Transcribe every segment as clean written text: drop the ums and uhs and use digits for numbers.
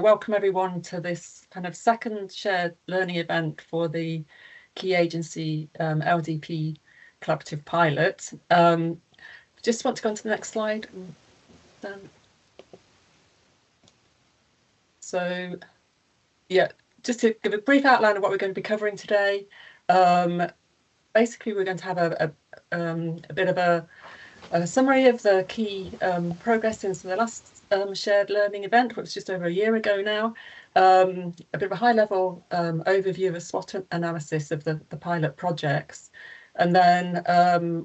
Welcome everyone to this kind of second shared learning event for the Key Agency LDP Collaborative Pilot. Just want to go on to the next slide. So, yeah, just to give a brief outline of what we're going to be covering today. Basically, we're going to have a bit of a summary of the key progress since the last shared learning event, which was just over a year ago now. A bit of a high-level overview of a SWOT analysis of the pilot projects. And then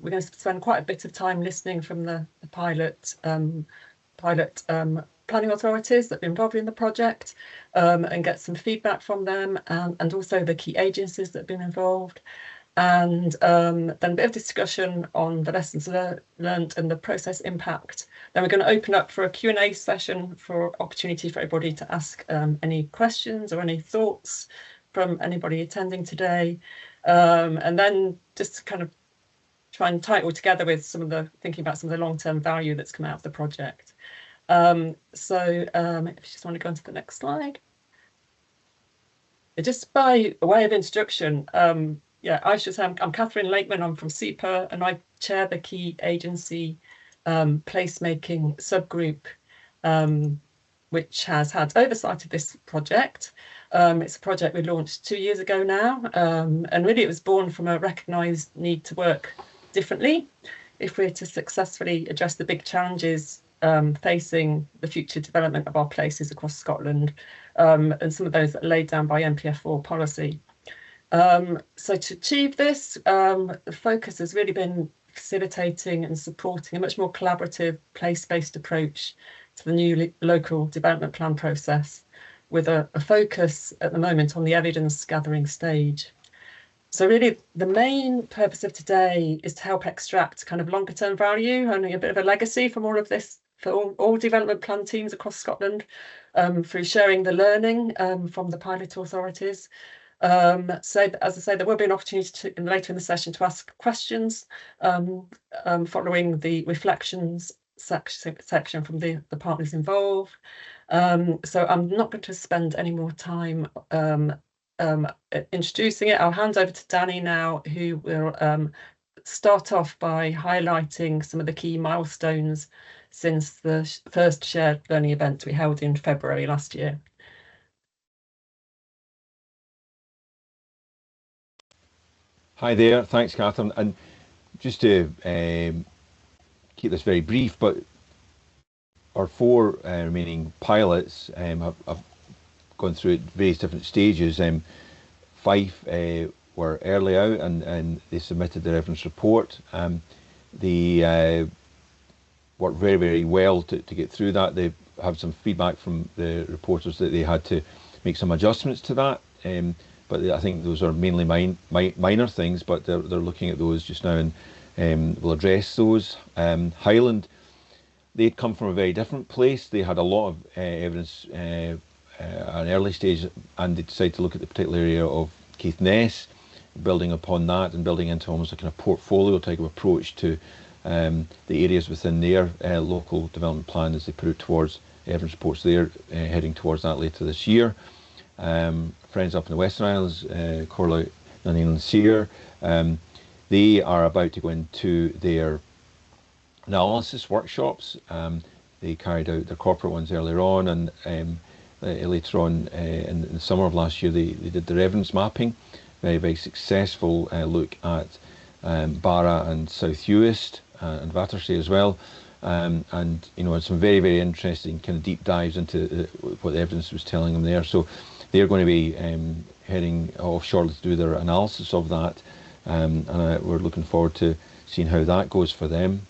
we're going to spend quite a bit of time listening from the pilot planning authorities that have been involved in the project and get some feedback from them, and also the key agencies that have been involved. And then a bit of discussion on the lessons learned and the process impact. Then we're going to open up for a Q&A session for opportunity for everybody to ask any questions or any thoughts from anybody attending today. And then just to kind of try and tie it all together with thinking about some of the long-term value that's come out of the project. If you just want to go on to the next slide. Just by way of introduction, yeah, I should say I'm Catherine Lakeman. I'm from CEPA, and I chair the Key Agency Placemaking subgroup, which has had oversight of this project. It's a project we launched 2 years ago now, and really it was born from a recognised need to work differently if we're to successfully address the big challenges facing the future development of our places across Scotland, and some of those that are laid down by NPF4 policy. So to achieve this, the focus has really been facilitating and supporting a much more collaborative place-based approach to the new local development plan process, with a focus at the moment on the evidence gathering stage. So really the main purpose of today is to help extract kind of longer term value, only a bit of a legacy from all of this for all development plan teams across Scotland, through sharing the learning from the pilot authorities. So as I say, there will be an opportunity later in the session to ask questions following the reflections section from the partners involved. So I'm not going to spend any more time introducing it. I'll hand over to Danny now, who will start off by highlighting some of the key milestones since the first shared learning event we held in February last year. Hi there, thanks Catherine, and just to keep this very brief, but our 4 remaining pilots have gone through at various different stages. 5 were early out and they submitted their evidence report. They worked very, very well to get through that. They have some feedback from the reporters that they had to make some adjustments to that. But I think those are mainly minor things, but they're looking at those just now and will address those. Highland, they'd come from a very different place. They had a lot of evidence at an early stage, and they decided to look at the particular area of Caithness, building upon that and building into almost a kind of portfolio type of approach to the areas within their local development plan as they put it towards evidence reports. They're heading towards that later this year. Friends up in the Western Isles, Corlout, Nunning and Sear, they are about to go into their analysis workshops. They carried out their corporate ones earlier on, and later on in the summer of last year they did their evidence mapping. Very, very successful look at Barra and South Uist and Battersea as well. And you know, some very, very interesting kind of deep dives into what the evidence was telling them there. So they're going to be heading off shortly to do their analysis of that, and we're looking forward to seeing how that goes for them.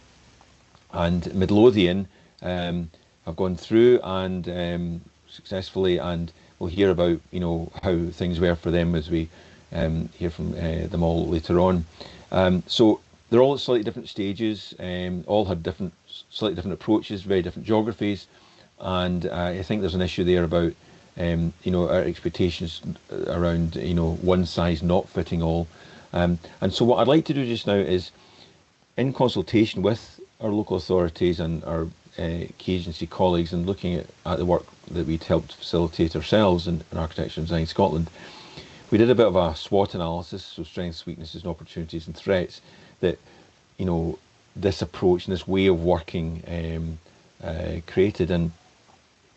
And Midlothian have gone through and successfully, and we'll hear about, you know, how things were for them as we hear from them all later on. So they're all at slightly different stages, all had slightly different approaches, very different geographies, and I think there's an issue there about you know, our expectations around, you know, one size not fitting all. And so what I'd like to do just now is, in consultation with our local authorities and our key agency colleagues and looking at the work that we'd helped facilitate ourselves in Architecture and Design Scotland, we did a bit of a SWOT analysis, so strengths, weaknesses, and opportunities and threats, that, you know, this approach and this way of working created. And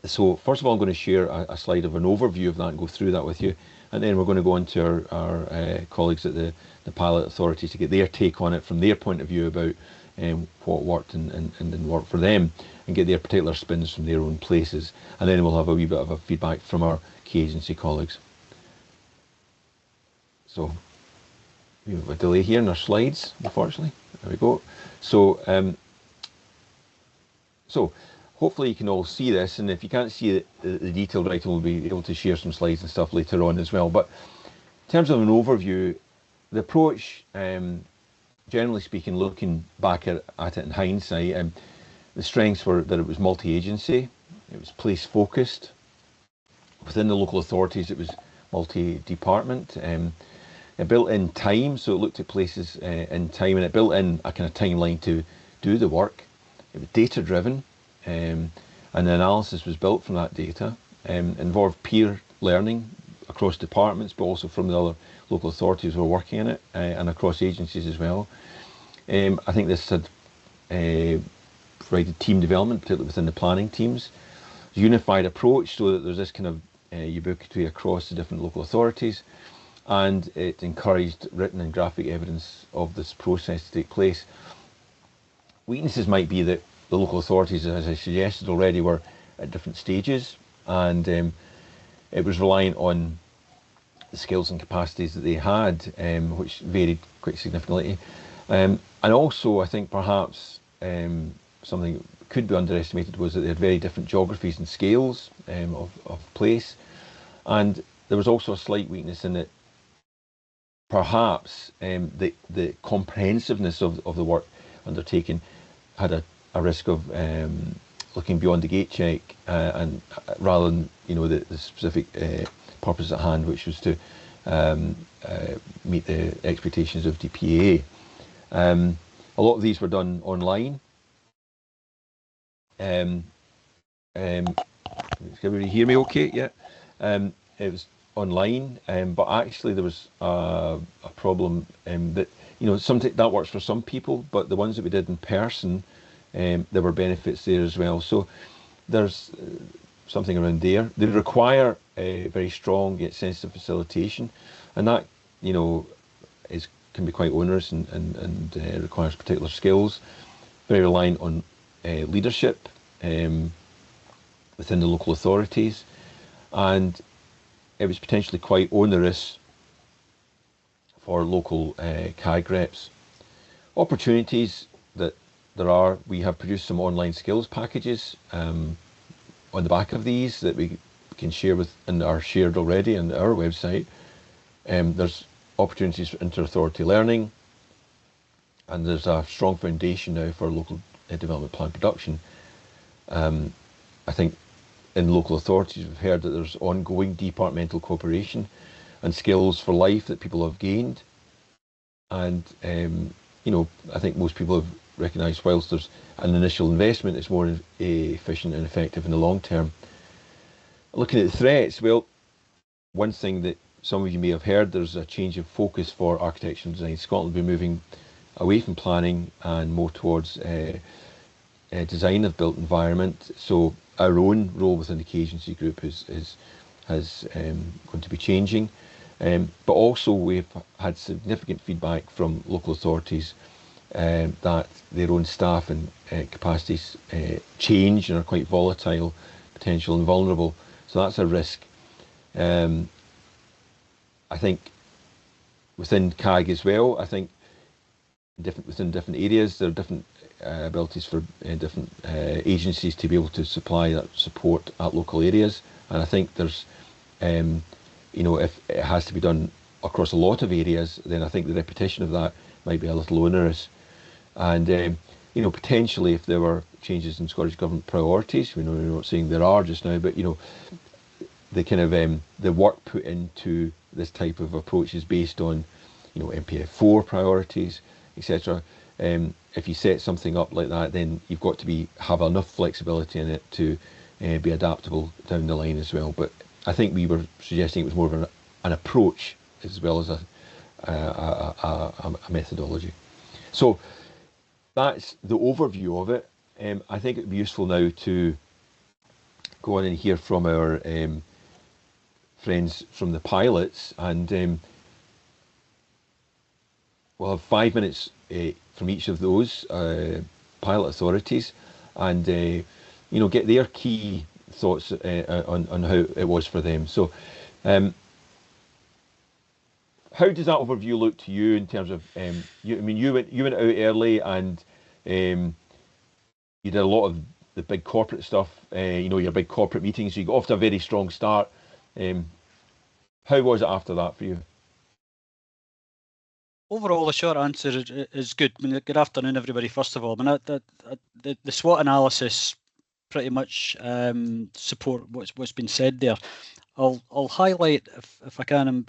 so first of all, I'm going to share a slide of an overview of that and go through that with you. And then we're going to go on to our colleagues at the pilot authority to get their take on it from their point of view about what worked and didn't work for them, and get their particular spins from their own places. And then we'll have a wee bit of a feedback from our key agency colleagues. So we have a delay here in our slides, unfortunately. There we go. So, so hopefully you can all see this, and if you can't see the detailed writing, we'll be able to share some slides and stuff later on as well. But in terms of an overview, the approach, generally speaking, looking back at it in hindsight, the strengths were that it was multi-agency, it was place-focused. Within the local authorities, it was multi-department. It built in time, so it looked at places in time, and it built in a kind of timeline to do the work. It was data-driven, and the analysis was built from that data. Involved peer learning across departments, but also from the other local authorities who were working in it, and across agencies as well. I think this had provided team development, particularly within the planning teams. Unified approach, so that there's this kind of ubiquity across the different local authorities, and it encouraged written and graphic evidence of this process to take place. Weaknesses might be that the local authorities, as I suggested already, were at different stages, and it was reliant on the skills and capacities that they had, which varied quite significantly. And also, I think perhaps something that could be underestimated was that they had very different geographies and scales of place. And there was also a slight weakness in that perhaps the comprehensiveness of the work undertaken had a risk of looking beyond the gate check, and rather than, you know, the specific purpose at hand, which was to meet the expectations of DPAA. A lot of these were done online. Can everybody hear me okay? Yeah. It was online, but actually there was a problem that, you know, that works for some people, but the ones that we did in person, there were benefits there as well. So there's something around there. They require a very strong yet sensitive facilitation, and that, you know, can be quite onerous and requires particular skills. Very reliant on leadership within the local authorities, and it was potentially quite onerous for local CAG reps. Opportunities that there are, we have produced some online skills packages on the back of these that we can share with and are shared already on our website. There's opportunities for inter-authority learning, and there's a strong foundation now for local development plan production. I think in local authorities we've heard that there's ongoing departmental cooperation and skills for life that people have gained, and you know, I think most people have recognised whilst there's an initial investment, it's more efficient and effective in the long term. Looking at the threats, well, one thing that some of you may have heard, there's a change of focus for Architecture and Design Scotland. We're moving away from planning and more towards design of built environment. So our own role within the key agency group is going to be changing. But also we've had significant feedback from local authorities that their own staff and capacities change and are quite volatile, potential and vulnerable. So that's a risk. I think within CAG as well, I think within different areas, there are different abilities for different agencies to be able to supply that support at local areas. And I think there's, you know, if it has to be done across a lot of areas, then I think the repetition of that might be a little onerous. And, you know, potentially if there were changes in Scottish Government priorities, we're not saying there are just now, but, you know, the kind of the work put into this type of approach is based on, you know, MPF4 priorities, etc. if you set something up like that, then you've got to have enough flexibility in it to be adaptable down the line as well. But I think we were suggesting it was more of an approach as well as a methodology. So that's the overview of it. I think it would be useful now to go on and hear from our friends from the pilots, and we'll have 5 minutes from each of those pilot authorities, and get their key thoughts on how it was for them. So, how does that overview look to you in terms of you went out early, and you did a lot of the big corporate stuff, your big corporate meetings, so you got off to a very strong start. How was it after that for you? Overall, the short answer is good. I mean, good afternoon, everybody, first of all. I mean, the SWOT analysis pretty much support what's been said there. I'll highlight, if I can,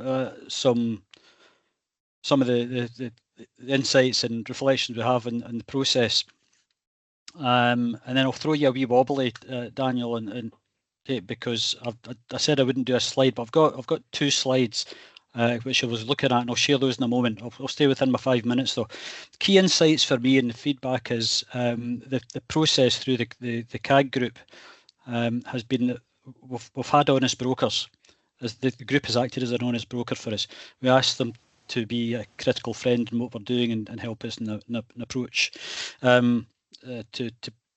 some of the insights and reflections we have in the process. And then I'll throw you a wee wobbly, Daniel and Kate, because I said I wouldn't do a slide, but I've got 2 slides which I was looking at, and I'll share those in a moment. I'll stay within my 5 minutes though. Key insights for me and the feedback is the process through the CAG group has been that we've had honest brokers. As the group has acted as an honest broker for us. We asked them to be a critical friend in what we're doing and help us in an approach to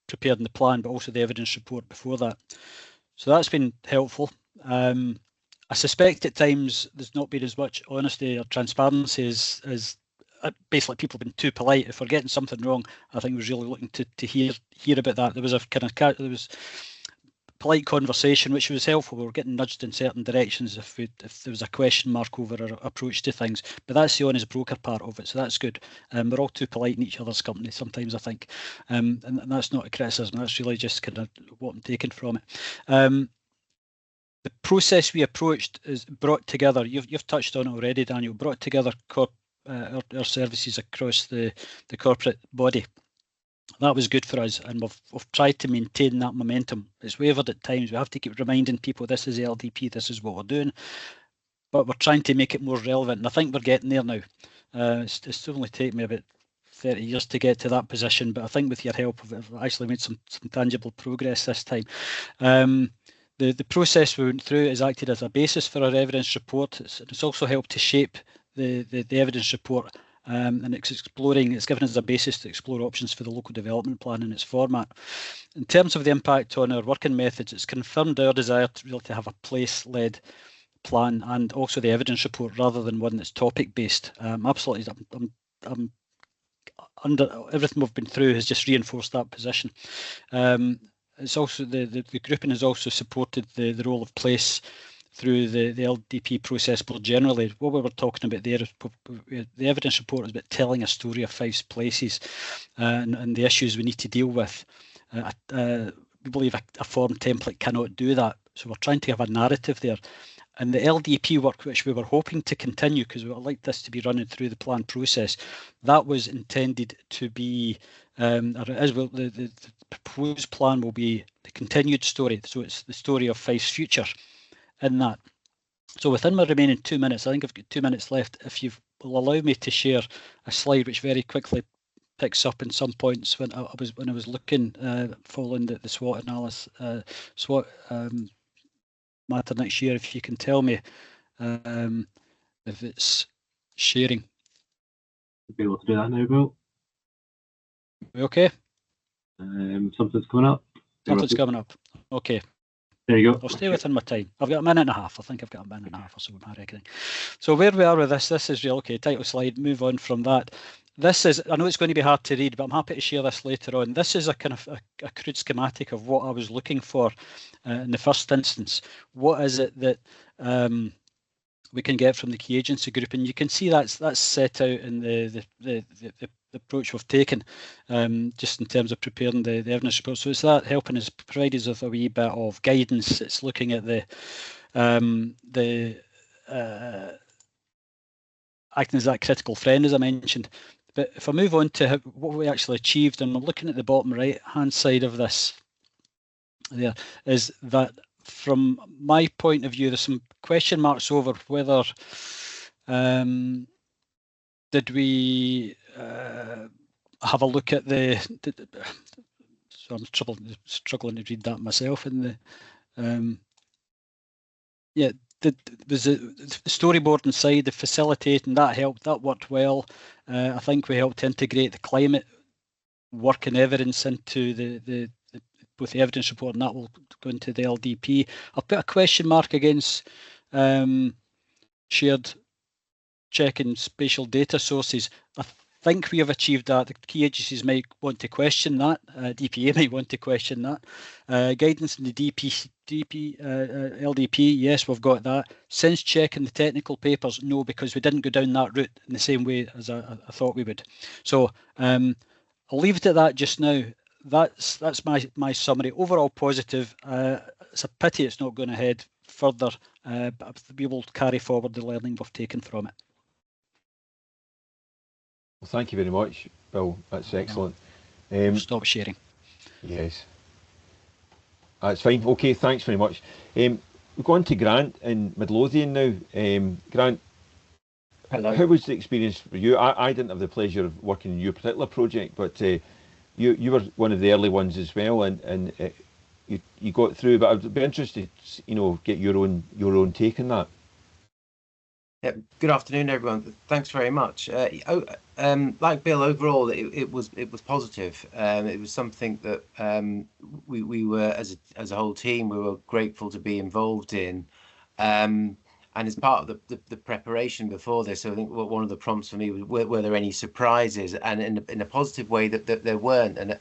preparing the plan, but also the evidence report before that. So that's been helpful. I suspect at times there's not been as much honesty or transparency as basically people have been too polite. If we're getting something wrong, I think we're really looking to hear about that. There was there was polite conversation, which was helpful. We were getting nudged in certain directions if there was a question mark over our approach to things. But that's the honest broker part of it, so that's good. We're all too polite in each other's company sometimes, I think, and that's not a criticism. That's really just kind of what I'm taking from it. The process we approached is brought together. You've touched on it already, Daniel. Brought together our services across the corporate body. That was good for us, and we've tried to maintain that momentum. It's wavered at times. We have to keep reminding people this is LDP, this is what we're doing, but we're trying to make it more relevant, and I think we're getting there now. It's only taken me about 30 years to get to that position, but I think with your help, we've actually made some tangible progress this time. The process we went through has acted as a basis for our evidence report. It's also helped to shape the evidence report, and it's given us a basis to explore options for the local development plan in its format. In terms of the impact on our working methods, it's confirmed our desire to have a place-led plan and also the evidence report rather than one that's topic-based. Absolutely, I'm under everything we've been through has just reinforced that position. It's also the grouping has also supported the role of place through the LDP process more generally. What we were talking about there is the evidence report is about telling a story of 5 places and the issues we need to deal with. We believe a form template cannot do that, so we're trying to have a narrative there. And the LDP work, which we were hoping to continue because we would like this to be running through the plan process, that was intended to be, as well, the proposed plan will be the continued story. So it's the story of Fife's future in that. So within my remaining 2 minutes, I think I've got 2 minutes left. If you will allow me to share a slide which very quickly picks up in some points when I was looking, following the SWOT analysis, SWOT matter next year. If you can tell me if it's sharing. You'll be able to do that now, Bill. We okay? Something's coming up. Something's coming up. Okay. There you go. I'll stay within my time. I've got a minute and a half. I think I've got a minute and a half or so in my reckoning. So where we are with this is real. Okay, title slide, move on from that. This is, I know it's going to be hard to read, but I'm happy to share this later on. This is a kind of a crude schematic of what I was looking for in the first instance. What is it that we can get from the key agency group? And you can see that's set out in the approach we've taken, just in terms of preparing the evidence report. So it's that helping us, provide us with a wee bit of guidance. It's looking at acting as that critical friend, as I mentioned. But if I move on to what we actually achieved, and I'm looking at the bottom right-hand side of this, there is that from my point of view, there's some question marks over whether did we have a look at the. So I'm struggling to read that myself in the. Yeah, was the storyboarding side, the facilitating, that helped, that worked well. I think we helped integrate the climate work and evidence into the both the evidence report, and that will go into the LDP. I'll put a question mark against shared checking spatial data sources. I think we have achieved that. The key agencies might want to question that. DPA might want to question that. Guidance in the LDP, yes, we've got that. Since checking the technical papers, no, because we didn't go down that route in the same way as I thought we would. So I'll leave it at that just now. That's my summary. Overall positive. It's a pity it's not going ahead further, but we will carry forward the learning we've taken from it. Well, thank you very much, Bill. That's excellent. Stop sharing. Yes. That's fine. Okay, thanks very much. We'll go on to Grant in Midlothian now. Grant, hello. How was the experience for you? I didn't have the pleasure of working in your particular project, but you were one of the early ones as well, and you got through. But I'd be interested, get your own take on that. Yeah, good afternoon, everyone. Thanks very much. Like Bill, overall, it was positive. It was something that we were, as a whole team, we were grateful to be involved in. And as part of the preparation before this, I think one of the prompts for me was, were there any surprises? And in a positive way that there weren't. And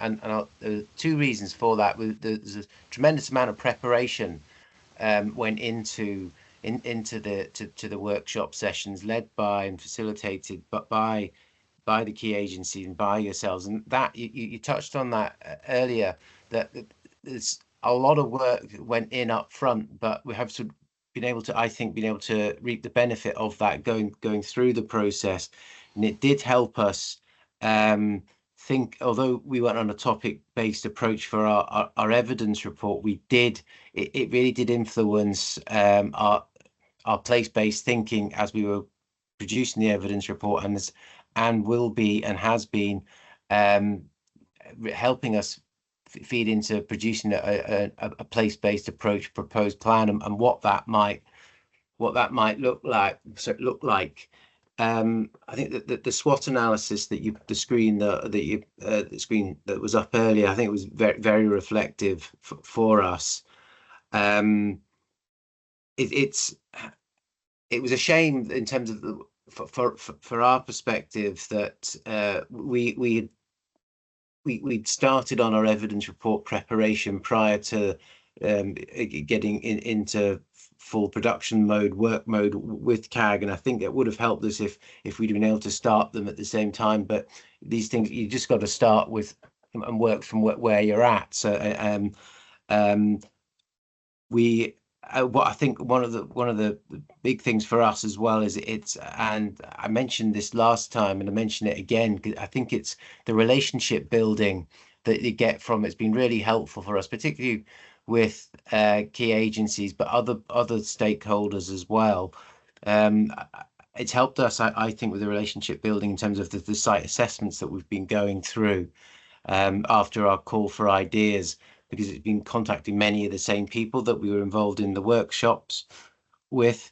there were two reasons for that. There's a tremendous amount of preparation went into the workshop sessions, led by and facilitated by the key agencies and by yourselves. And that you touched on that earlier, that there's a lot of work went in up front, but we have sort of been able to reap the benefit of that going through the process. And it did help us think, although we went on a topic-based approach for our evidence report, it really did influence our place-based thinking as we were producing the evidence report, and will be and has been helping us feed into producing a place-based approach proposed plan, and what that might look like. I think that the SWOT analysis the screen that was up earlier, I think it was very, very reflective for us. It was a shame in terms of for our perspective that we'd started on our evidence report preparation prior to getting into full production mode, work mode with CAG, and I think it would have helped us if we'd been able to start them at the same time. But these things, you just got to start with and work from where you're at. So what I think one of the big things for us as well is and I mentioned this last time and I mention it again, I think it's the relationship building that you get from it's been really helpful for us, particularly with key agencies, but other stakeholders as well. It's helped us, I think, with the relationship building in terms of the site assessments that we've been going through after our call for ideas, because it's been contacting many of the same people that we were involved in the workshops with.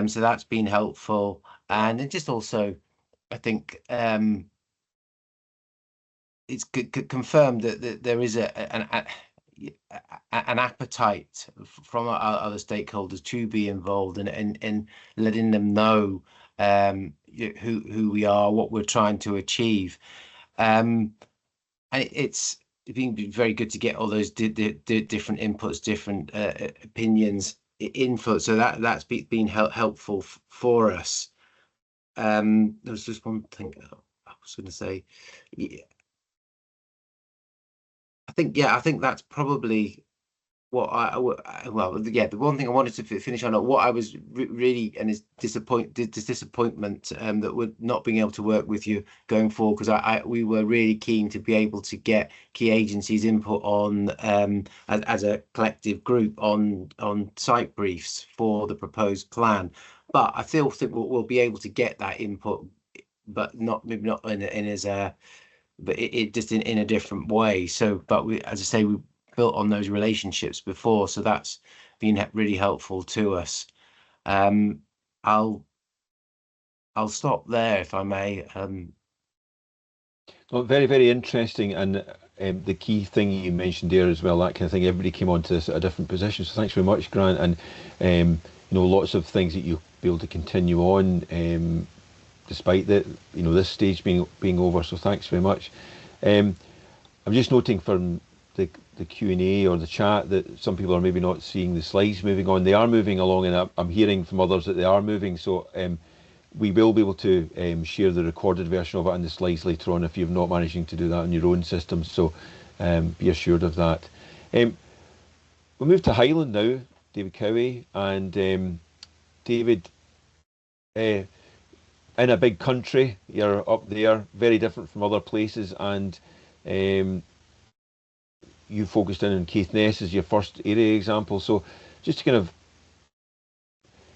So that's been helpful. And it just also, I think, it's confirmed that there is an appetite from our other stakeholders to be involved and letting them know who we are, what we're trying to achieve. And it's been very good to get all those different inputs, different opinions, input. So that's been helpful for us. There was just one thing I was going to say. Yeah. I think that's probably the one thing I wanted to finish on, what I was really, and is disappointment that we're not being able to work with you going forward, because we were really keen to be able to get key agencies input on as a collective group on site briefs for the proposed plan. But I still think we'll be able to get that input, but maybe not in as a, but it just in a different way. So, but we, as I say, we built on those relationships before, so that's been really helpful to us. I'll stop there if I may. Well, very, very interesting, and the key thing you mentioned there as well, that kind of thing, everybody came onto this at a different position, so thanks very much, Grant, and you know, lots of things that you'll be able to continue on despite the, you know, this stage being over, so thanks very much. I'm just noting from the Q&A or the chat that some people are maybe not seeing the slides moving on. They are moving along, and I'm hearing from others that they are moving, so we will be able to share the recorded version of it and the slides later on if you're not managing to do that on your own system, so be assured of that. We'll move to Highland now, David Cowie, and David, in a big country, you're up there, very different from other places, and you focused in on Caithness as your first area example, so just to kind of,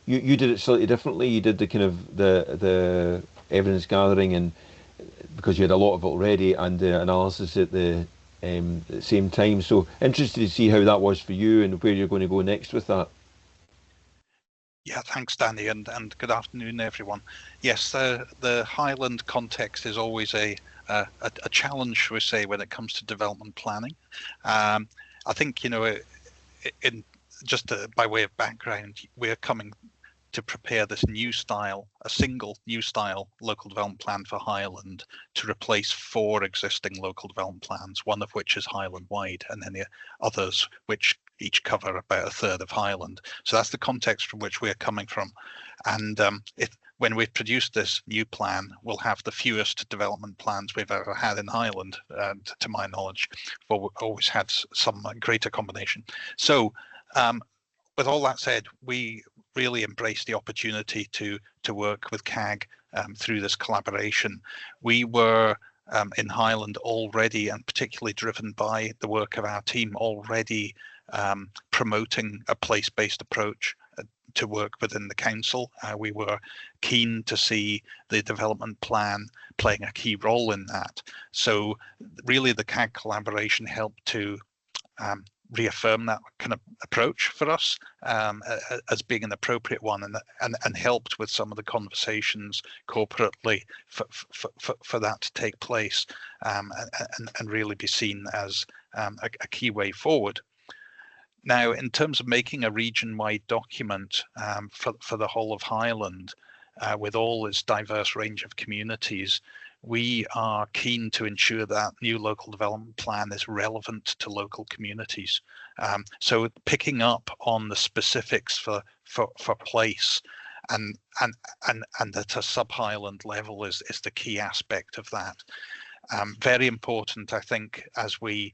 you did it slightly differently. You did the kind of the evidence gathering, and because you had a lot of it already, and the analysis at the same time. So interested to see how that was for you and where you're going to go next with that. Yeah, thanks, Danny, and good afternoon, everyone. Yes, the Highland context is always a challenge, we say, when it comes to development planning. I think, you know, by way of background, we're coming to prepare this new style, a single new style local development plan for Highland to replace 4 existing local development plans, one of which is Highland wide, and then the others which each cover about a third of Highland. So that's the context from which we're coming from. And when we've produced this new plan, we'll have the fewest development plans we've ever had in Highland, to my knowledge, but we've always had some greater combination. So with all that said, we really embrace the opportunity to work with CAG through this collaboration. We were in Highland already, and particularly driven by the work of our team, already promoting a place-based approach to work within the council. We were keen to see the development plan playing a key role in that. So really the CAG collaboration helped to reaffirm that kind of approach for us as being an appropriate one, and helped with some of the conversations corporately for that to take place, and really be seen as a key way forward. Now, in terms of making a region-wide document for the whole of Highland, with all its diverse range of communities, we are keen to ensure that new local development plan is relevant to local communities. So picking up on the specifics for place and at a sub-Highland level is the key aspect of that. Very important, I think, as we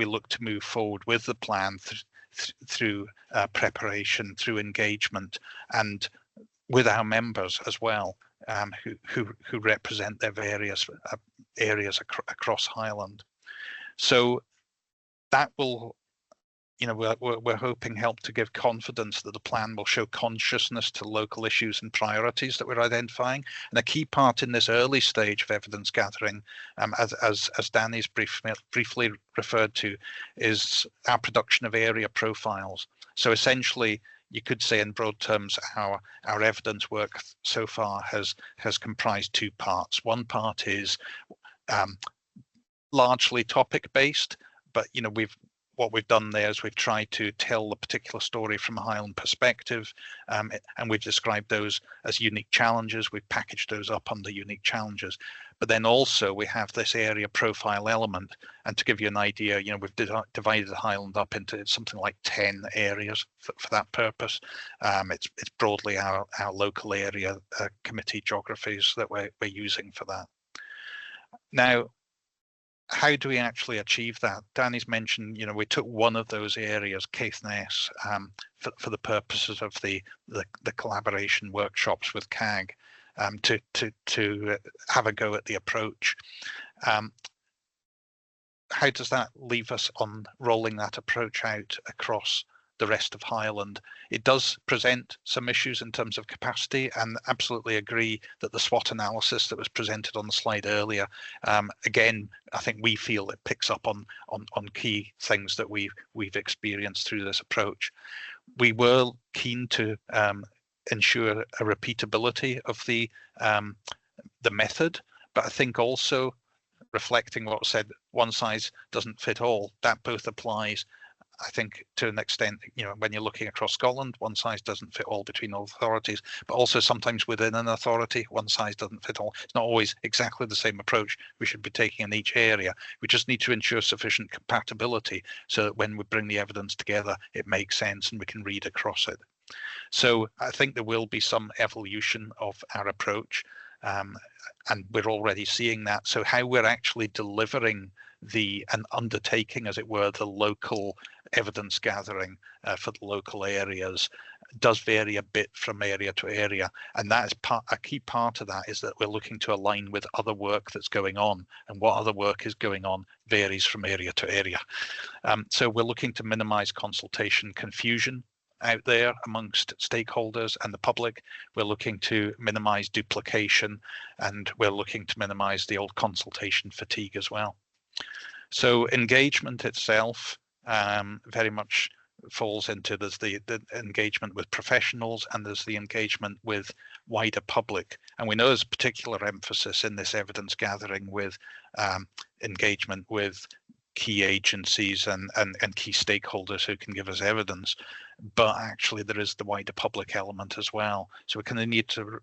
look to move forward with the plan through preparation, through engagement, and with our members as well, who represent their various areas across Highland. So that will, you know, we're hoping help to give confidence that the plan will show consciousness to local issues and priorities that we're identifying. And a key part in this early stage of evidence gathering, as Danny's briefly referred to, is our production of area profiles. So essentially, you could say in broad terms, our evidence work so far has comprised 2 parts. One part is largely topic based, but you know, what we've done there is we've tried to tell the particular story from a Highland perspective, and we've described those as unique challenges. We've packaged those up under unique challenges. But then also we have this area profile element, and to give you an idea, you know, we've divided the Highland up into something like 10 areas for that purpose. It's broadly our local area committee geographies that we're using for that. Now, how do we actually achieve that? Danny's mentioned, we took one of those areas, Caithness, for the purposes of the collaboration workshops with CAG, to have a go at the approach. How does that leave us on rolling that approach out across the rest of Highland? It does present some issues in terms of capacity, and absolutely agree that the SWOT analysis that was presented on the slide earlier, again, I think we feel it picks up on key things that we've experienced through this approach. We were keen to ensure a repeatability of the method, but I think also reflecting what was said, one size doesn't fit all. That both applies, I think, to an extent, when you're looking across Scotland, one size doesn't fit all between all authorities, but also sometimes within an authority, one size doesn't fit all. It's not always exactly the same approach we should be taking in each area. We just need to ensure sufficient compatibility so that when we bring the evidence together, it makes sense and we can read across it. So I think there will be some evolution of our approach, and we're already seeing that. So how we're actually delivering an undertaking, as it were, the local evidence gathering for the local areas does vary a bit from area to area, and that is a key part of that is that we're looking to align with other work that's going on, and what other work is going on varies from area to area. So we're looking to minimize consultation confusion out there amongst stakeholders and the public. We're looking to minimize duplication, and we're looking to minimize the old consultation fatigue as well. So engagement itself very much falls into, there's the engagement with professionals, and there's the engagement with wider public. And we know there's particular emphasis in this evidence gathering with engagement with key agencies and key stakeholders who can give us evidence, but actually there is the wider public element as well. So we kind of need to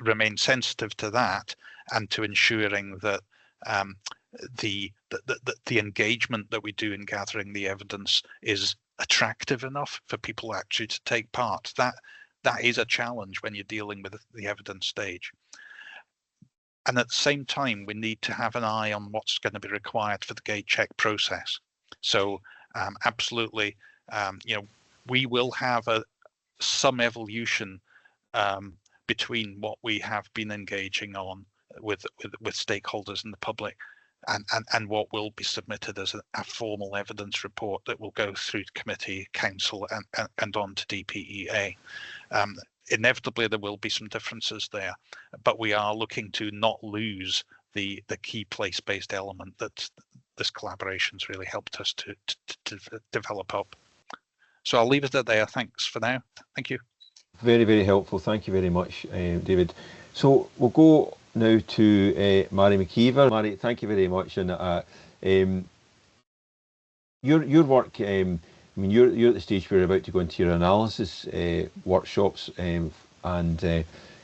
remain sensitive to that, and to ensuring that the engagement that we do in gathering the evidence is attractive enough for people actually to take part. That is a challenge when you're dealing with the evidence stage. And at the same time, we need to have an eye on what's going to be required for the gate check process. So absolutely, we will have some evolution between what we have been engaging on with stakeholders and the public, and what will be submitted as a formal evidence report that will go through committee, council, and on to DPEA. Inevitably, there will be some differences there, but we are looking to not lose the key place-based element that this collaboration's really helped us to develop up. So I'll leave it at there. Thanks for now. Thank you. Very, very helpful. Thank you very much, David. So we'll go now to Mary McKeever. Mary, thank you very much. And your work, I mean, you're at the stage where you're about to go into your analysis workshops, and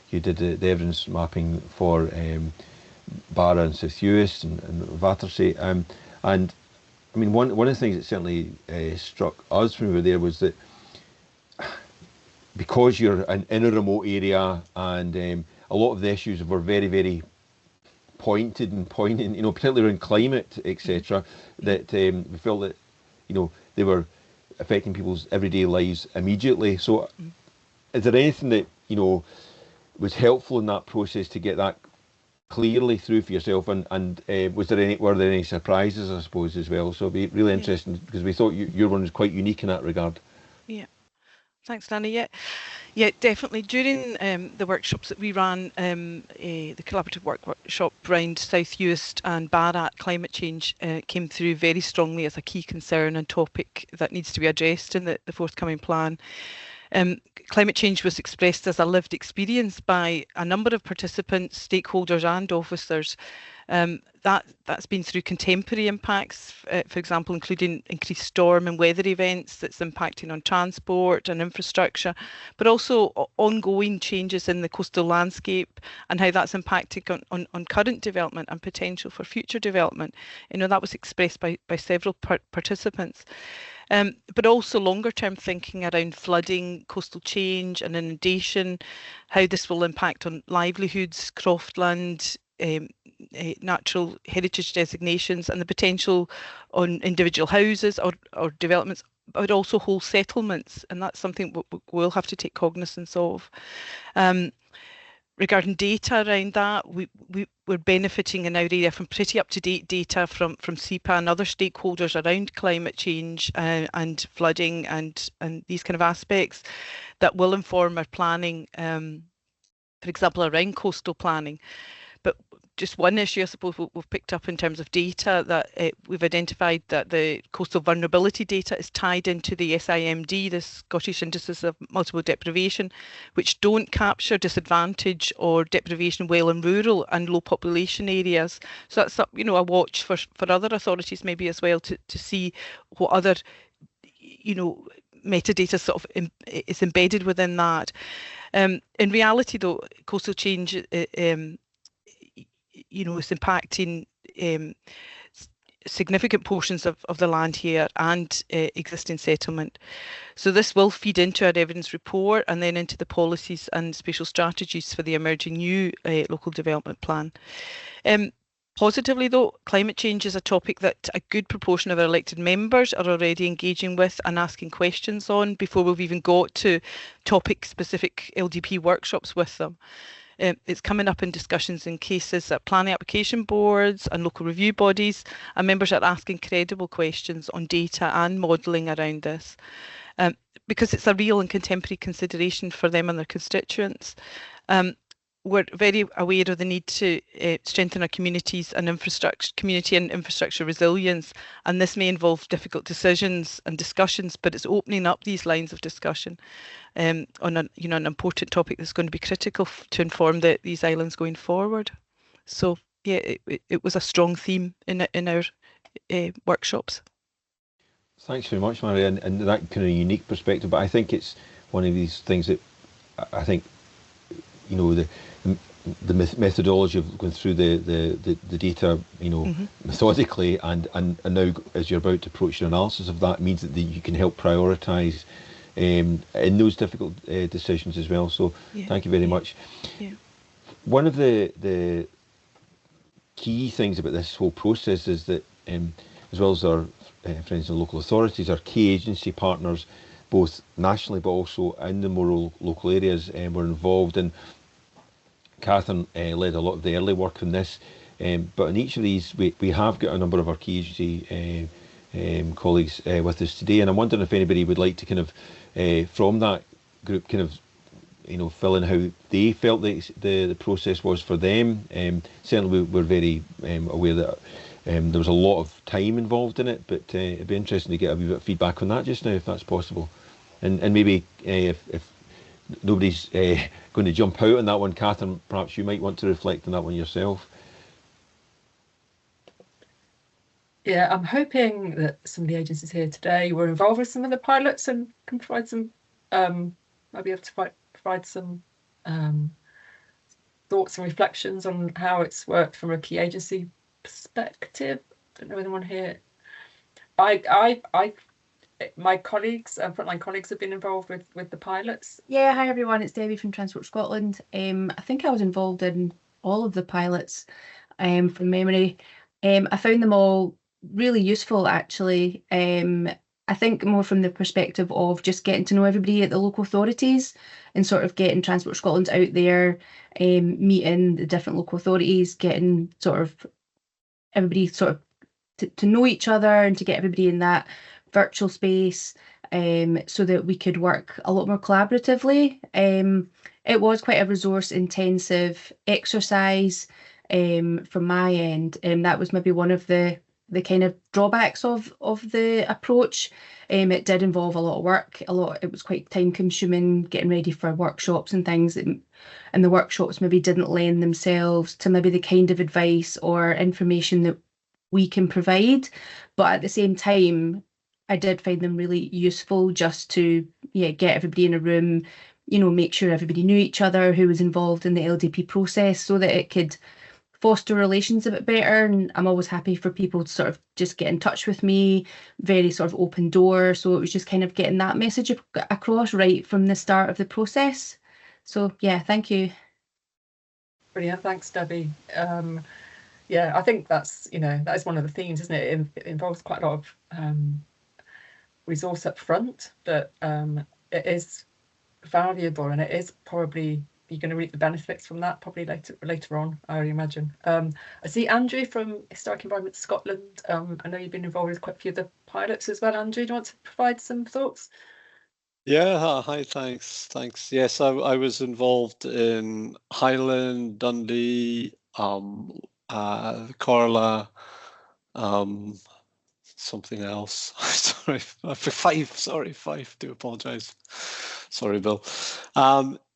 you did the evidence mapping for Barra and South Uist and Battersea. And I mean, one of the things that certainly struck us when we were there was that because you're in a remote area, and a lot of the issues were very, very pointed and poignant, particularly around climate, etc., that we felt that, they were affecting people's everyday lives immediately. So is there anything that, was helpful in that process to get that clearly through for yourself? And were there any surprises, I suppose, as well? So it'd be really interesting, because we thought your one was quite unique in that regard. Yeah. Thanks, Danny. Yeah, definitely. During the workshops that we ran, the collaborative workshop around South Uist and Barra, climate change came through very strongly as a key concern and topic that needs to be addressed in the forthcoming plan. Climate change was expressed as a lived experience by a number of participants, stakeholders and officers. That's been through contemporary impacts, for example, including increased storm and weather events that's impacting on transport and infrastructure, but also ongoing changes in the coastal landscape and how that's impacting on current development and potential for future development. That was expressed by several participants. But also longer term thinking around flooding, coastal change and inundation, how this will impact on livelihoods, croftland, natural heritage designations and the potential on individual houses or developments, but also whole settlements, and that's something we'll have to take cognizance of. Regarding data around that, we're benefiting in our area from pretty up-to-date data from SEPA and other stakeholders around climate change and flooding and these kind of aspects that will inform our planning, for example, around coastal planning. But just one issue, I suppose, we've picked up in terms of data, that we've identified that the coastal vulnerability data is tied into the SIMD, the Scottish Indices of Multiple Deprivation, which don't capture disadvantage or deprivation well in rural and low population areas. So that's a watch for other authorities maybe as well to see what other metadata sort of is embedded within that. In reality, though, coastal change is impacting significant portions of the land here and existing settlement. So this will feed into our evidence report and then into the policies and spatial strategies for the emerging new local development plan. Positively, though, climate change is a topic that a good proportion of our elected members are already engaging with and asking questions on before we've even got to topic-specific LDP workshops with them. It's coming up in discussions in cases at planning application boards and local review bodies, and members are asking credible questions on data and modelling around this, because it's a real and contemporary consideration for them and their constituents. We're very aware of the need to strengthen our communities and community and infrastructure resilience, and this may involve difficult decisions and discussions, but it's opening up these lines of discussion on an important topic that's going to be critical to inform these islands going forward. So yeah, it was a strong theme in our workshops. Thanks very much, Mary, and that kind of unique perspective. But I think it's one of these things that I think the methodology of going through the data, methodically, and now as you're about to approach your analysis of that, means that you can help prioritise in those difficult decisions as well. So thank you very much. Yeah. One of the key things about this whole process is that, as well as our friends in the local authorities, our key agency partners, both nationally but also in the more local areas, were involved in. Catherine led a lot of the early work on this, but in each of these we have got a number of our key agency colleagues with us today, and I'm wondering if anybody would like to kind of from that group kind of fill in how they felt the process was for them. Certainly we're very aware that there was a lot of time involved in it, but it'd be interesting to get a wee bit of feedback on that just now, if that's possible, and maybe if nobody's going to jump out on that one, Catherine, perhaps you might want to reflect on that one yourself. Yeah, I'm hoping that some of the agencies here today were involved with some of the pilots and can provide some, might be able to provide some thoughts and reflections on how it's worked from a key agency perspective. Don't know anyone here. My colleagues, frontline colleagues, have been involved with the pilots. Yeah, hi everyone, it's Debbie from Transport Scotland. I think I was involved in all of the pilots from memory. I found them all really useful, actually. I think more from the perspective of just getting to know everybody at the local authorities and sort of getting Transport Scotland out there, meeting the different local authorities, getting sort of everybody sort of to know each other and to get everybody in that virtual space, so that we could work a lot more collaboratively. It was quite a resource intensive exercise from my end, and that was maybe one of the kind of drawbacks of the approach. It did involve a lot of work, it was quite time consuming, getting ready for workshops and things, and the workshops maybe didn't lend themselves to maybe the kind of advice or information that we can provide. But at the same time, I did find them really useful just to get everybody in a room, make sure everybody knew each other who was involved in the LDP process, so that it could foster relations a bit better. And I'm always happy for people to sort of just get in touch with me, very sort of open door. So it was just kind of getting that message across right from the start of the process. So yeah, thank you. Brilliant, thanks Debbie. yeah, I think that's, that is one of the themes, isn't it? It involves quite a lot of resource up front, but it is valuable, and it is probably, you're going to reap the benefits from that probably later on, I would imagine. I see Andrew from Historic Environment Scotland. I know you've been involved with quite a few of the pilots as well. Andrew, do you want to provide some thoughts? Yeah, hi, thanks. Yes, I was involved in Highland, Dundee, Corla, something else. Sorry, Fife. Do apologise. Sorry, Bill.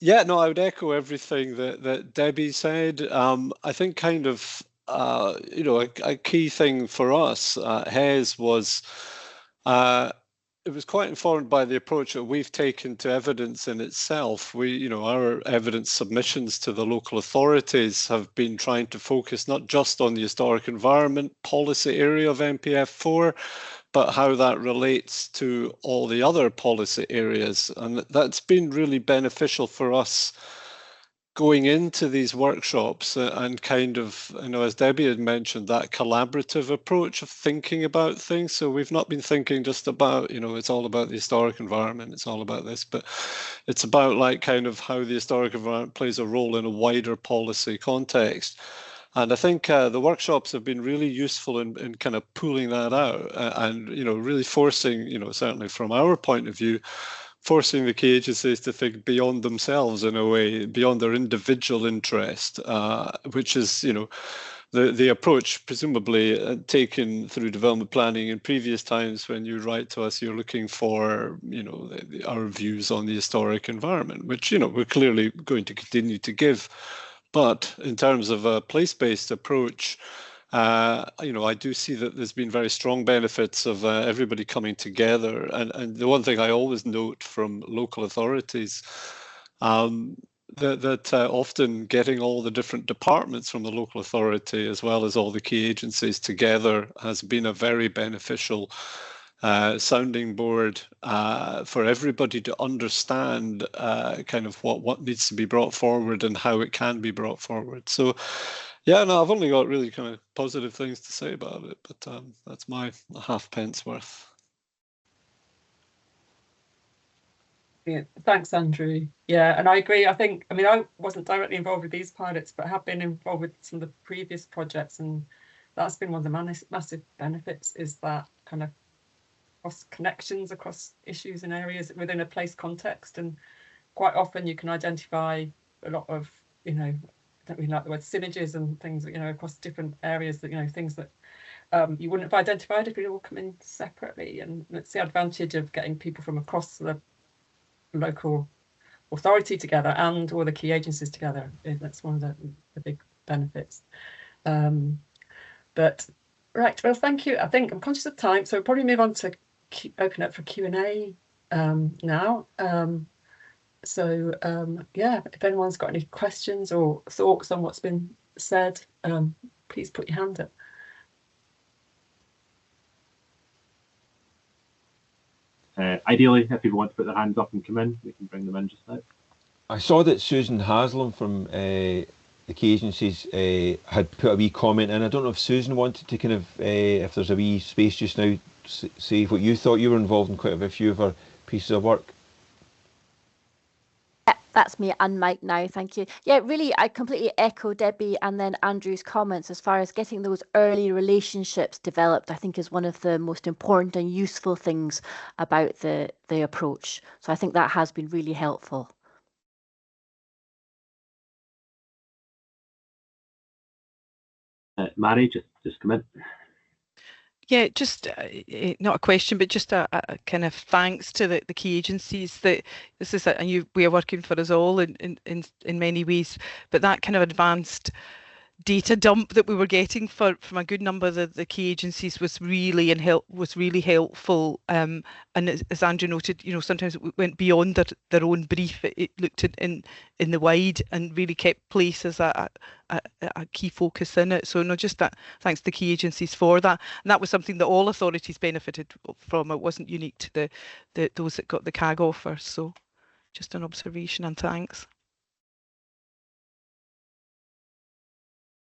Yeah, no, I would echo everything that Debbie said. I think kind of a key thing for us at HES was it was quite informed by the approach that we've taken to evidence in itself. Our evidence submissions to the local authorities have been trying to focus not just on the historic environment policy area of NPF4, but how that relates to all the other policy areas. And that's been really beneficial for us going into these workshops and kind of, as Debbie had mentioned, that collaborative approach of thinking about things. So we've not been thinking just about, it's all about the historic environment, it's all about this, but it's about like kind of how the historic environment plays a role in a wider policy context. And I think the workshops have been really useful in kind of pulling that out and, really forcing, certainly from our point of view, forcing the key agencies to think beyond themselves in a way, beyond their individual interest, which is, the approach presumably taken through development planning in previous times. When you write to us, you're looking for, our views on the historic environment, which, we're clearly going to continue to give. But in terms of a place-based approach, I do see that there's been very strong benefits of everybody coming together. And the one thing I always note from local authorities, that often getting all the different departments from the local authority as well as all the key agencies together has been a very beneficial sounding board for everybody to understand kind of what needs to be brought forward and how it can be brought forward. So yeah, no, I've only got really kind of positive things to say about it, but that's my halfpence worth. Yeah, thanks, Andrew. Yeah, and I agree. I wasn't directly involved with these pilots, but have been involved with some of the previous projects, and that's been one of the massive benefits, is that kind of cross connections across issues and areas within a place context. And quite often you can identify a lot of, I don't really like the word synergies and things, across different areas that, things that you wouldn't have identified if you all come in separately. And it's the advantage of getting people from across the local authority together and all the key agencies together. That's one of the big benefits. But right, well, thank you. I think I'm conscious of time, so we'll probably move on to open up for Q&A now. Yeah, if anyone's got any questions or thoughts on what's been said, please put your hand up. Ideally, if people want to put their hands up and come in, we can bring them in just now. I saw that Susan Haslam from the key agencies had put a wee comment in. I don't know if Susan wanted to kind of, if there's a wee space just now, say what you thought. You were involved in quite a few of our pieces of work. That's me and Mike now, thank you. Yeah, really, I completely echo Debbie and then Andrew's comments as far as getting those early relationships developed. I think is one of the most important and useful things about the approach. So I think that has been really helpful. Mary, just come in. Yeah, just not a question, but just a kind of thanks to the key agencies. That this is a new way of working for us all in many ways. But that kind of advanced data dump that we were getting from a good number of the key agencies was really helpful. And as Andrew noted, sometimes it went beyond their own brief. It looked in the wide and really kept place as a key focus in it. So just that, thanks to the key agencies for that. And that was something that all authorities benefited from. It wasn't unique to those that got the CAG offer. So just an observation and thanks.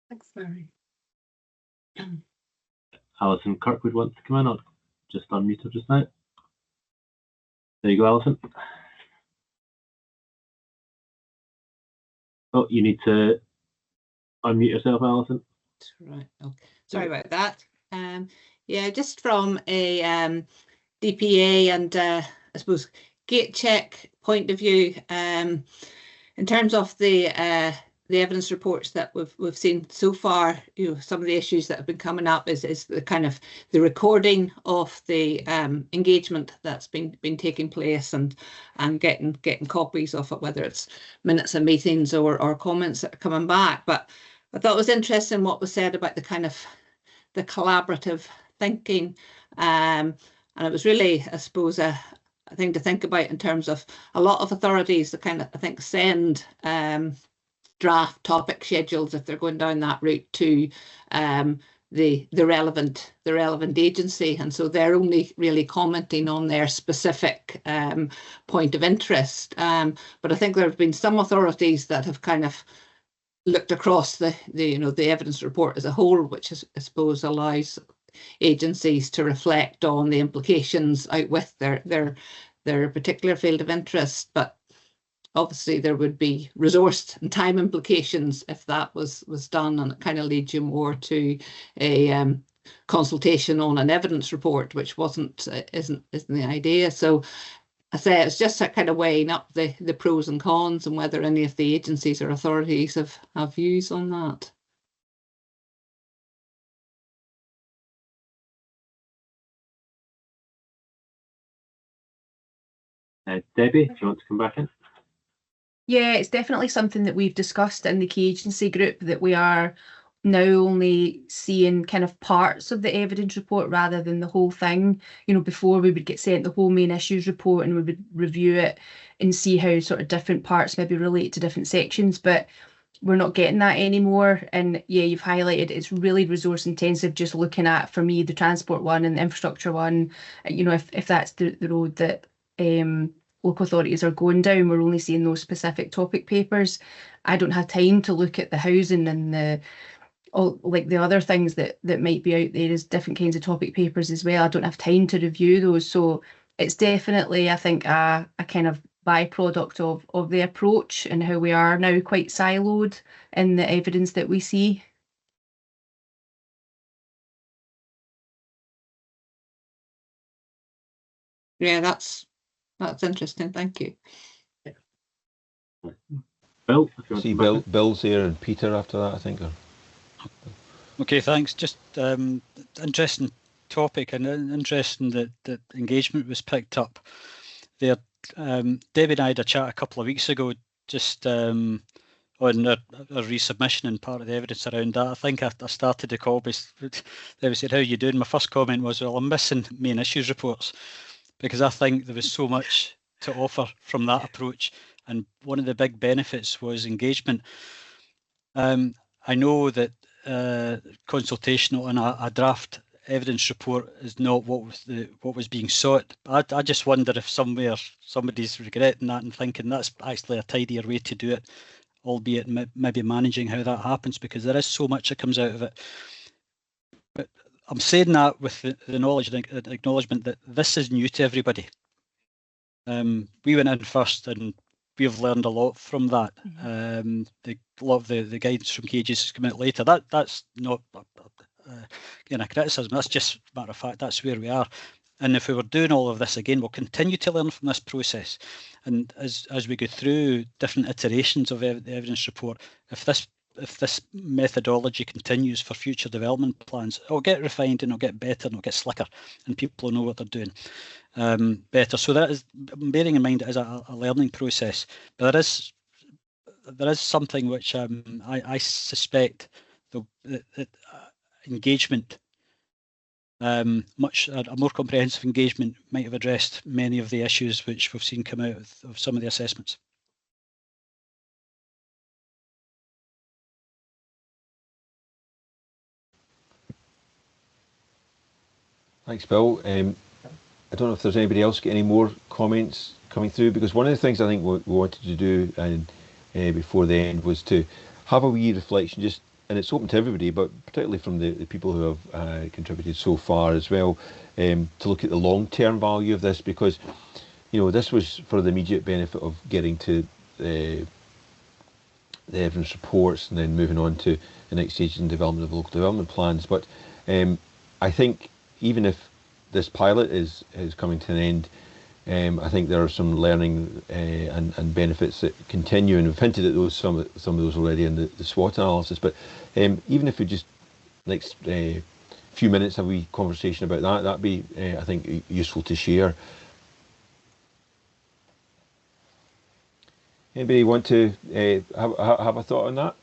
Thanks, Mary. Alison Kirkwood wants to come in. I'll just unmute her just now. There you go, Alison. Oh, you need to unmute yourself, Alison. Right. Okay. Sorry about that. Yeah, just from a DPA and I suppose gate check point of view, in terms of the evidence reports that we've seen so far, some of the issues that have been coming up is the kind of the recording of the engagement that's been taking place and getting copies of it, whether it's minutes of meetings or comments that are coming back. But I thought it was interesting what was said about the kind of the collaborative thinking, and it was really, I suppose, a thing to think about in terms of a lot of authorities that kind of, I think, send draft topic schedules if they're going down that route to the relevant agency, and so they're only really commenting on their specific point of interest. But I think there have been some authorities that have kind of looked across the evidence report as a whole, which is, I suppose, allows agencies to reflect on the implications out with their particular field of interest. But obviously there would be resource and time implications if that was done, and it kind of leads you more to a consultation on an evidence report, which isn't the idea. So I say it's just a kind of weighing up the pros and cons and whether any of the agencies or authorities have views on that. Debbie, do you want to come back in? Yeah, it's definitely something that we've discussed in the key agency group, that we are now only seeing kind of parts of the evidence report rather than the whole thing. Before we would get sent the whole main issues report and we would review it and see how sort of different parts maybe relate to different sections, but we're not getting that anymore. And yeah, you've highlighted it's really resource intensive just looking at, for me, the transport one and the infrastructure one. If that's the road that local authorities are going down, we're only seeing those specific topic papers. I don't have time to look at the housing and the other things that might be out there as different kinds of topic papers as well. I don't have time to review those. So it's definitely, I think, a kind of byproduct of the approach and how we are now quite siloed in the evidence that we see. Yeah, that's interesting. Thank you. Bill, see Bill's here and Peter after that, I think. Okay, thanks. Just interesting topic, and interesting that engagement was picked up there. Debbie and I had a chat a couple of weeks ago just on our resubmission and part of the evidence around that. I think I started the call, they said, "How are you doing?" My first comment was, "Well, I'm missing main issues reports," because I think there was so much to offer from that approach, and one of the big benefits was engagement. I know that consultation on a draft evidence report is not what was being sought. I just wonder if somewhere somebody's regretting that and thinking that's actually a tidier way to do it, albeit maybe managing how that happens, because there is so much that comes out of it. But I'm saying that with the knowledge and acknowledgement that this is new to everybody. We went in first and we've learned a lot from that. A lot of the guidance from cages has come out later. That's not a criticism. That's just a matter of fact. That's where we are. And if we were doing all of this again, we'll continue to learn from this process. And as we go through different iterations of the evidence report, if this methodology continues for future development plans, it'll get refined and it'll get better and it'll get slicker, and people will know what they're doing better. So that is, bearing in mind, it is a learning process. But there is something which I suspect that engagement, a more comprehensive engagement, might have addressed many of the issues which we've seen come out of some of the assessments. Thanks, Bill. I don't know if there's anybody else got any more comments coming through, because one of the things I think we wanted to do and before the end was to have a wee reflection, just and it's open to everybody, but particularly from the people who have contributed so far as well, to look at the long-term value of this, because this was for the immediate benefit of getting to the evidence reports and then moving on to the next stage in development of local development plans. But I think even if this pilot is coming to an end, I think there are some learning and benefits that continue, and we've hinted at those some of those already in the SWOT analysis. But even if we just next few minutes have a conversation about that, that'd be I think useful to share. Anybody want to have a thought on that?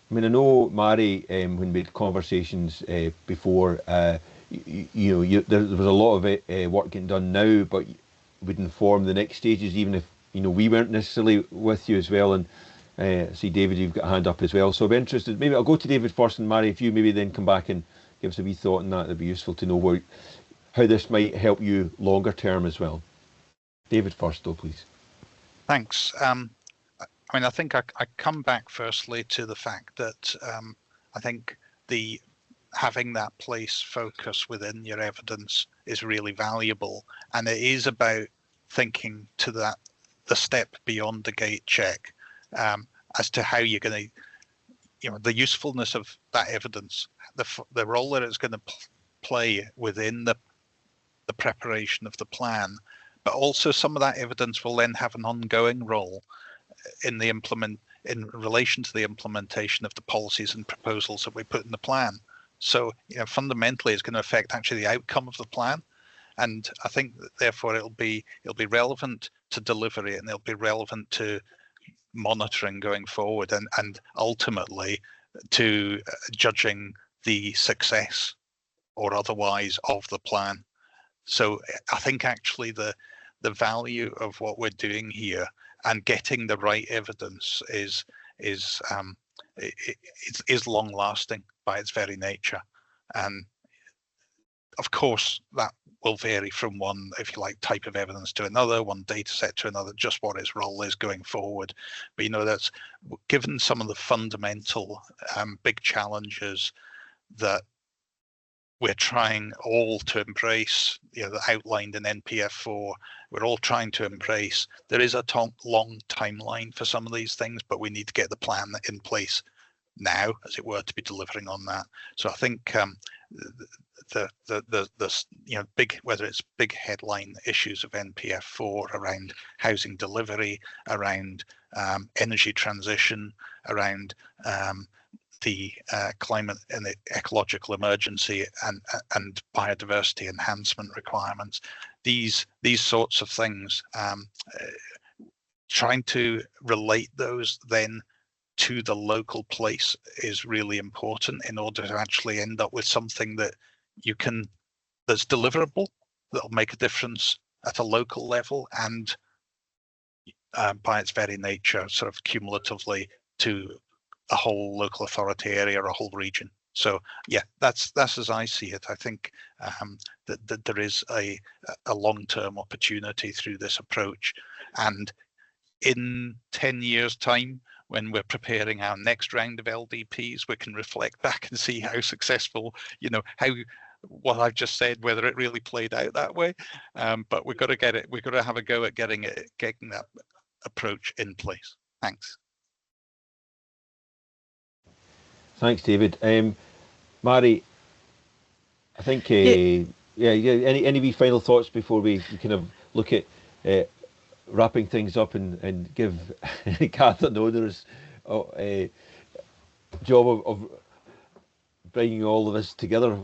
I mean, I know, Mari, when we had conversations before, there was a lot of work getting done now, but would inform the next stages, even if we weren't necessarily with you as well. And see, David, you've got a hand up as well. So I'd be interested. Maybe I'll go to David first, and Mari, if you maybe then come back and give us a wee thought on that, it'd be useful to know how this might help you longer term as well. David first, though, please. Thanks. I mean, I think I come back firstly to the fact that I think having that place focus within your evidence is really valuable, and it is about thinking to the step beyond the gate check as to how you're going to, the usefulness of that evidence, the role that it's going to play within the preparation of the plan, but also some of that evidence will then have an ongoing role in relation to the implementation of the policies and proposals that we put in the plan. So fundamentally it's going to affect actually the outcome of the plan, and I think that therefore it'll be relevant to delivery, and it'll be relevant to monitoring going forward, and ultimately to judging the success or otherwise of the plan. So I think actually the value of what we're doing here and getting the right evidence is long lasting by its very nature. And of course that will vary from one, if you like, type of evidence to another, one data set to another, just what its role is going forward. But that's given some of the fundamental big challenges that we're trying all to embrace, outlined in NPF4, we're all trying to embrace. There is a long timeline for some of these things, but we need to get the plan in place now, as it were, to be delivering on that. So I think the big, whether it's big headline issues of NPF4 around housing delivery, around energy transition, around the climate and the ecological emergency and biodiversity enhancement requirements, these sorts of things, trying to relate those then to the local place is really important in order to actually end up with something that that's deliverable, that'll make a difference at a local level, and by its very nature sort of cumulatively to a whole local authority area or a whole region. So yeah, that's as I see it. I think that there is a long-term opportunity through this approach, and in 10 years' time, when we're preparing our next round of LDPs, we can reflect back and see how successful, how what I've just said, whether it really played out that way. But we've got to get it. We've got to have a go at getting that approach in place. Thanks. Thanks, David. Mari, I think, any wee final thoughts before we kind of look at wrapping things up and give Catherine the owners a job of bringing all of us together.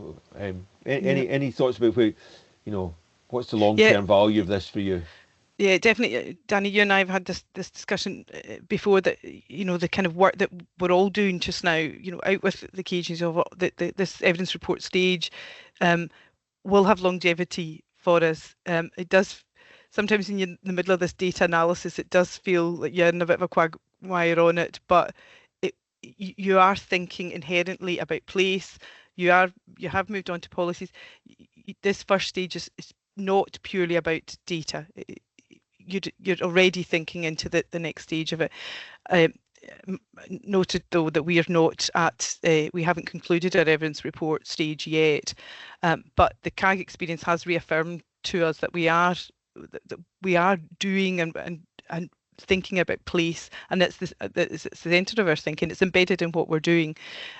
Any thoughts about what's the long-term value of this for you? Yeah, definitely, Danny. You and I have had this discussion before, that the kind of work that we're all doing just now, out with the key agencies of this evidence report stage, will have longevity for us. It does sometimes in the middle of this data analysis, it does feel like you're in a bit of a quagmire on it, but you are thinking inherently about place. You have moved on to policies. This first stage is not purely about data. you're already thinking into the next stage of it. Noted though that we are not at we haven't concluded our evidence report stage yet, but the CAG experience has reaffirmed to us that we are doing and thinking about place, and it's the centre of our thinking. It's embedded in what we're doing,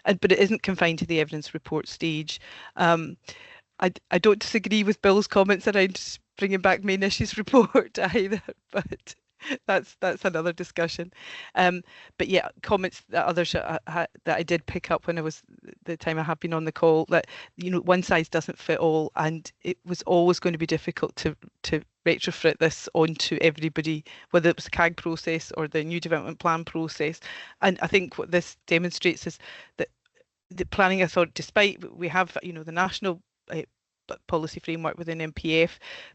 but it isn't confined to the evidence report stage. I don't disagree with Bill's comments around bringing back main issues report either, but that's another discussion. But yeah, comments that others that I did pick up when I was the time I have been on the call, that one size doesn't fit all, and it was always going to be difficult to retrofit this onto everybody, whether it was the CAG process or the new development plan process. And I think what this demonstrates is that the planning authority, despite we have the national policy framework within MPF,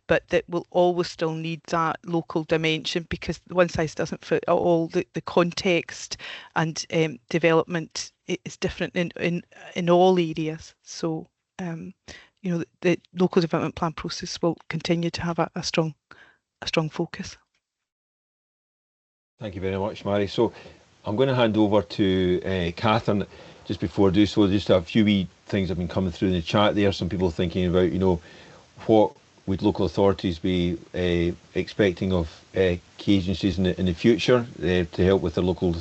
but that will always still need that local dimension, because one size doesn't fit all. The context and development is different in all areas. So the local development plan process will continue to have a strong focus. Thank you very much, Mary. So I'm going to hand over to Catherine. Just before I do so, just a few wee things have been coming through in the chat there. Some people thinking about, what would local authorities be expecting of key agencies in the future to help with their local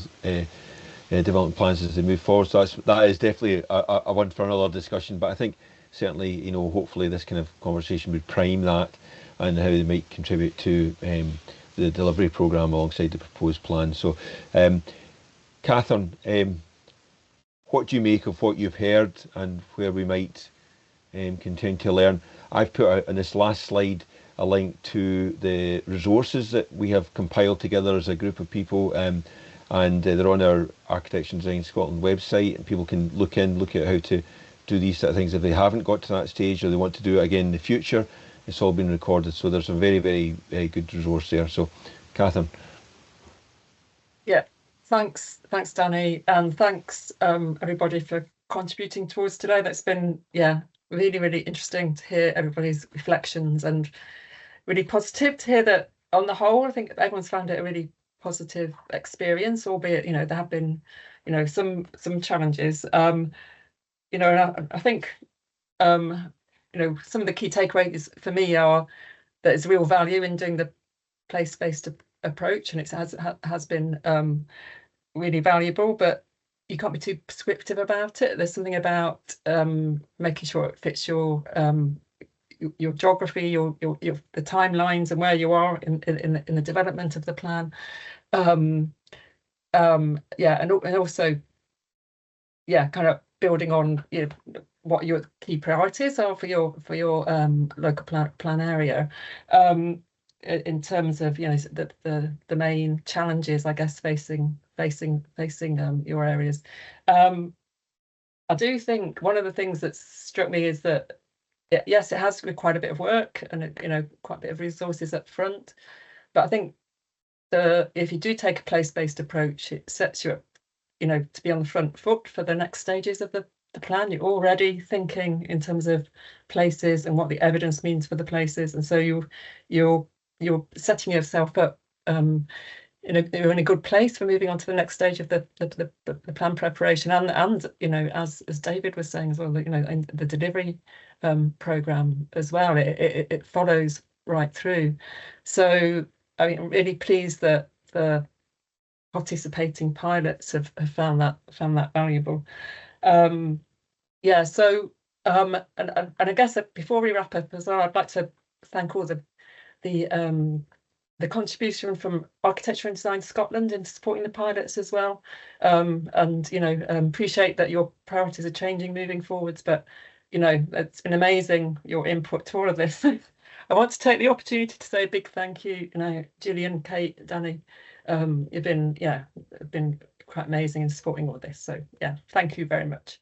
development plans as they move forward. So that is definitely a one for another discussion. But I think certainly, hopefully this kind of conversation would prime that and how they might contribute to the delivery programme alongside the proposed plan. So, Catherine, what do you make of what you've heard and where we might continue to learn? I've put out on this last slide a link to the resources that we have compiled together as a group of people, and they're on our Architecture and Design Scotland website, and people can look at how to do these sort of things if they haven't got to that stage or they want to do it again in the future. It's all been recorded, so there's a very, very, very good resource there. So, Catherine. Yeah. Thanks, Danny, and thanks everybody for contributing towards today. That's been really, really interesting to hear everybody's reflections, and really positive to hear that on the whole, I think everyone's found it a really positive experience, albeit there have been some challenges. And I think some of the key takeaways for me are that there's real value in doing the place-based approach, and it has been really valuable, but you can't be too prescriptive about it. There's something about making sure it fits your geography, the timelines, and where you are in the development of the plan. And also kind of building on what your key priorities are for your local plan area. In terms of the main challenges, I guess, facing your areas. I do think one of the things that struck me is that yes, it has quite a bit of work and quite a bit of resources up front, but I think if you do take a place-based approach, it sets you up to be on the front foot for the next stages of the plan. You're already thinking in terms of places and what the evidence means for the places, and so you're setting yourself up you're in a good place for moving on to the next stage of the plan preparation, and as David was saying as well, in the delivery programme as well, it follows right through. So I'm really pleased that the participating pilots have found that valuable. And I guess that before we wrap up as well, I'd like to thank all the contribution from Architecture and Design Scotland in supporting the pilots as well, and appreciate that your priorities are changing moving forwards, but it's been amazing, your input to all of this. I want to take the opportunity to say a big thank you, Gillian, Kate, Danny. You've been quite amazing in supporting all this, so thank you very much.